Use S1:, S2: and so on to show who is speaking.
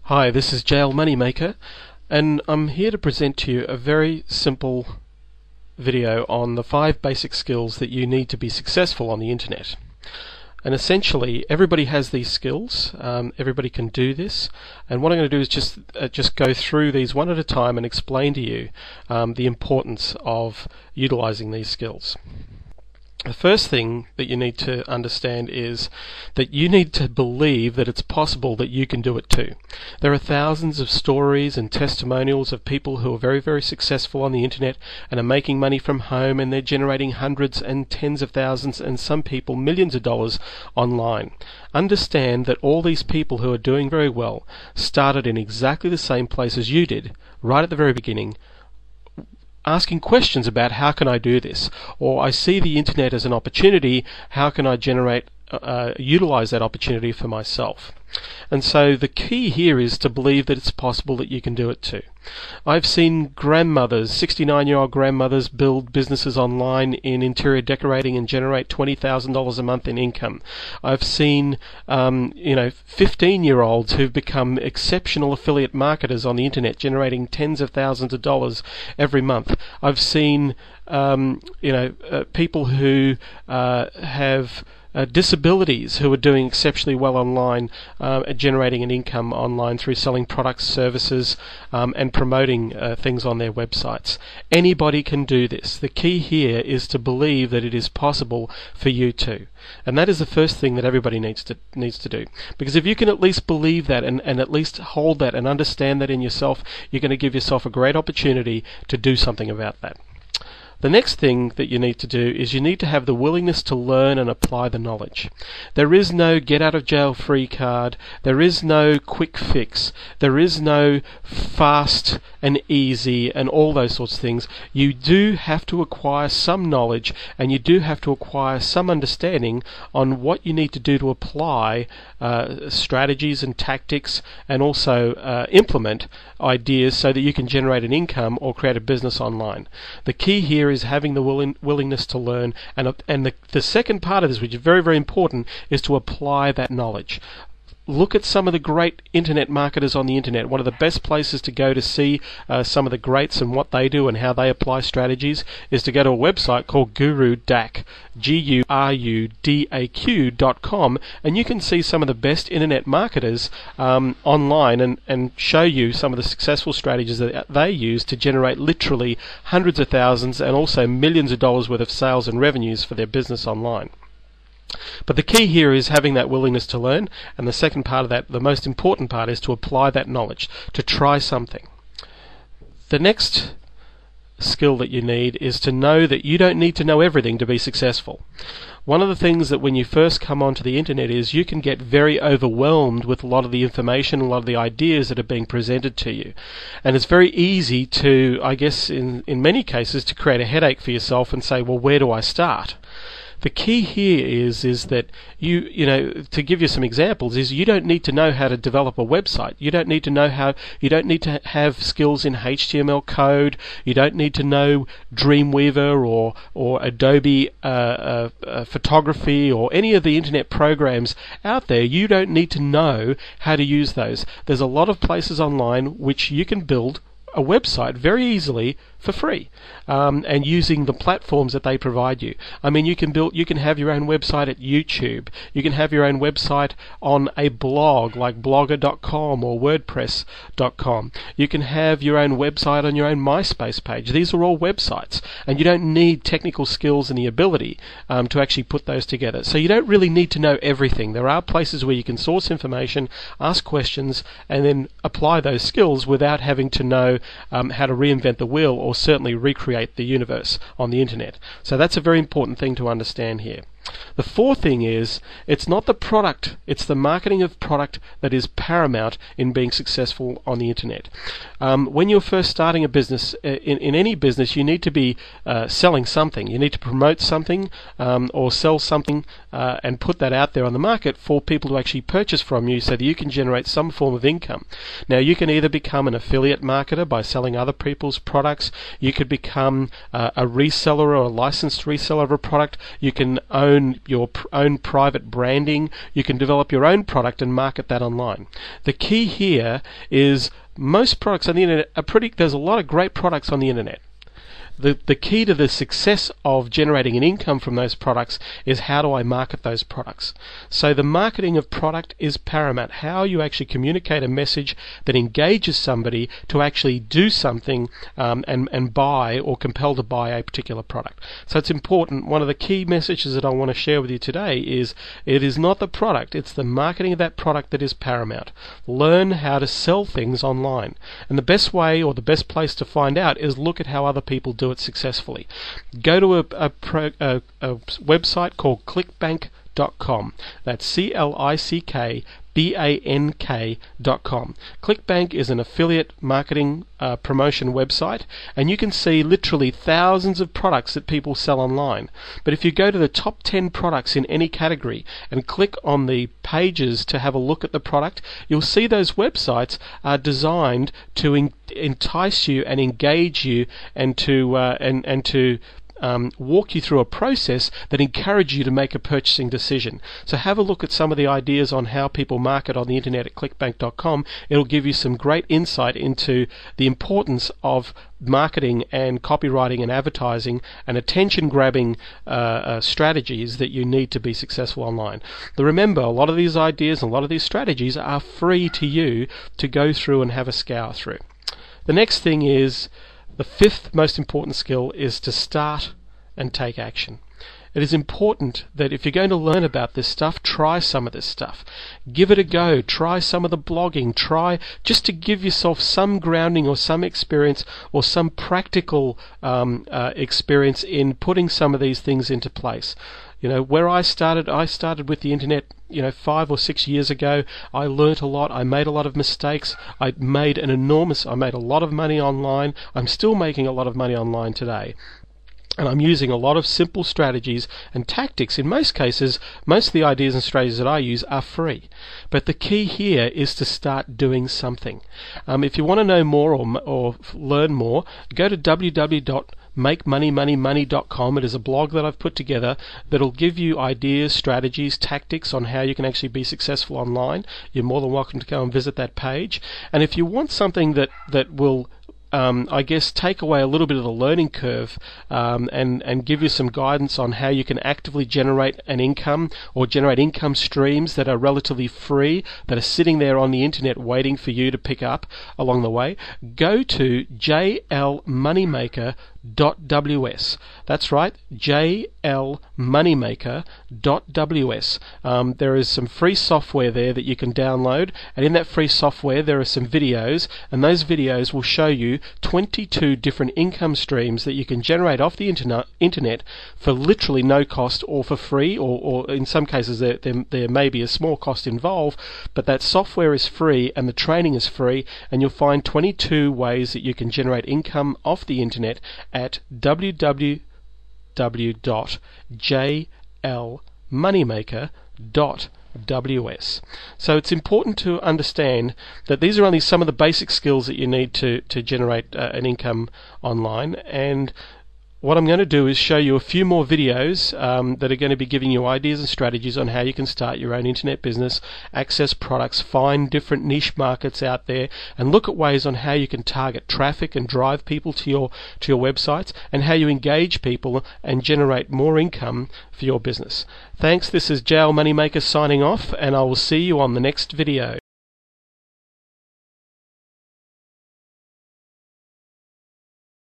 S1: Hi, this is JL Moneymaker, and I'm here to present to you a very simple video on the 5 basic skills that you need to be successful on the internet. And essentially, everybody has these skills. Everybody can do this. And what I'm going to do is just go through these one at a time and explain to you the importance of utilizing these skills. The first thing that you need to understand is that you need to believe that it's possible that you can do it too. There are thousands of stories and testimonials of people who are very, very successful on the internet and are making money from home, and they're generating hundreds and tens of thousands and some people millions of dollars online. Understand that all these people who are doing very well started in exactly the same place as you did, right at the very beginning, asking questions about how can I do this, or I see the internet as an opportunity, how can I utilize that opportunity for myself. And so the key here is to believe that it's possible that you can do it too. I've seen grandmothers, 69-year-old grandmothers, build businesses online in interior decorating and generate $20,000 a month in income. I've seen 15-year-olds who've become exceptional affiliate marketers on the internet, generating tens of thousands of dollars every month. I've seen people who have disabilities who are doing exceptionally well online, generating an income online through selling products, services, and promoting things on their websites. Anybody can do this. The key here is to believe that it is possible for you too. And that is the first thing that everybody needs to do. Because if you can at least believe that and at least hold that and understand that in yourself, you're going to give yourself a great opportunity to do something about that. The next thing that you need to do is you need to have the willingness to learn and apply the knowledge. There is no get out of jail free card. There is no quick fix. There is no fast and easy and all those sorts of things. You do have to acquire some knowledge, and you do have to acquire some understanding on what you need to do to apply strategies and tactics, and also implement ideas so that you can generate an income or create a business online. The key here is having the willingness to learn, and the second part of this, which is very, very important, is to apply that knowledge. Look at some of the great internet marketers on the internet. One of the best places to go to see some of the greats and what they do and how they apply strategies is to go to a website called GuruDAQ, GURUDAQ.com, and you can see some of the best internet marketers online and show you some of the successful strategies that they use to generate literally hundreds of thousands and also millions of dollars worth of sales and revenues for their business online. But the key here is having that willingness to learn, and the second part of that, the most important part, is to apply that knowledge, to try something. The next skill that you need is to know that you don't need to know everything to be successful. One of the things that when you first come onto the internet is you can get very overwhelmed with a lot of the information, a lot of the ideas that are being presented to you. And it's very easy to, I guess in many cases, to create a headache for yourself and say, well, where do I start? The key here is that to give you some examples, is you don't need to know how to develop a website. You don't need to have skills in HTML code. You don't need to know Dreamweaver or Adobe photography or any of the internet programs out there. You don't need to know how to use those. There's a lot of places online which you can build a website very easily for free, and using the platforms that they provide you. I mean, you can have your own website at YouTube. You can have your own website on a blog like blogger.com or wordpress.com. You can have your own website on your own MySpace page. These are all websites, and you don't need technical skills and the ability to actually put those together. So you don't really need to know everything. There are places where you can source information, ask questions, and then apply those skills without having to know how to reinvent the wheel or certainly recreate the universe on the internet. So that's a very important thing to understand here. The fourth thing is, it's not the product, it's the marketing of product that is paramount in being successful on the internet. When you're first starting a business, in any business, you need to be selling something. You need to promote something or sell something and put that out there on the market for people to actually purchase from you so that you can generate some form of income. Now, you can either become an affiliate marketer by selling other people's products. You could become a reseller or a licensed reseller of a product. You can own own private branding. You can develop your own product and market that online. The key here is most products on the internet there's a lot of great products on the internet. The key to the success of generating an income from those products is how do I market those products. So the marketing of product is paramount. How you actually communicate a message that engages somebody to actually do something and buy or compel to buy a particular product. So it's important. One of the key messages that I want to share with you today is it is not the product, it's the marketing of that product that is paramount. Learn how to sell things online. And the best way or the best place to find out is look at how other people do it successfully. Go to a website called clickbank.com. That's CLICKBANK.com. ClickBank is an affiliate marketing promotion website, and you can see literally thousands of products that people sell online. But if you go to the top 10 products in any category and click on the pages to have a look at the product, you'll see those websites are designed to entice you and engage you and to walk you through a process that encourages you to make a purchasing decision. So have a look at some of the ideas on how people market on the internet at clickbank.com. It'll give you some great insight into the importance of marketing and copywriting and advertising and attention-grabbing strategies that you need to be successful online. But remember, a lot of these ideas and a lot of these strategies are free to you to go through and have a scour through. The next thing is, the fifth most important skill is to start and take action. It is important that if you're going to learn about this stuff, try some of this stuff. Give it a go. Try some of the blogging. Try just to give yourself some grounding or some experience or some practical experience in putting some of these things into place. You know, where I started with the internet, 5 or 6 years ago. I learnt a lot. I made a lot of mistakes. I made a lot of money online. I'm still making a lot of money online today. And I'm using a lot of simple strategies and tactics. In most cases, most of the ideas and strategies that I use are free. But the key here is to start doing something. If you want to know more or learn more, go to www.makemoneymoneymoney.com. It is a blog that I've put together that'll give you ideas, strategies, tactics on how you can actually be successful online. You're more than welcome to go and visit that page. And if you want something that will take away a little bit of the learning curve and give you some guidance on how you can actively generate an income or generate income streams that are relatively free, that are sitting there on the internet waiting for you to pick up along the way, go to jlmoneymaker.ws. That's right, jlmoneymaker.ws. There is some free software there that you can download, and in that free software there are some videos, and those videos will show you 22 different income streams that you can generate off the internet for literally no cost or for free, or in some cases there may be a small cost involved, but that software is free and the training is free, and you'll find 22 ways that you can generate income off the internet at www.jlmoneymaker.ws. So it's important to understand that these are only some of the basic skills that you need to generate an income online, and what I'm going to do is show you a few more videos that are going to be giving you ideas and strategies on how you can start your own internet business, access products, find different niche markets out there, and look at ways on how you can target traffic and drive people to your websites, and how you engage people and generate more income for your business. Thanks. This is JL Moneymaker signing off, and I will see you on the next video.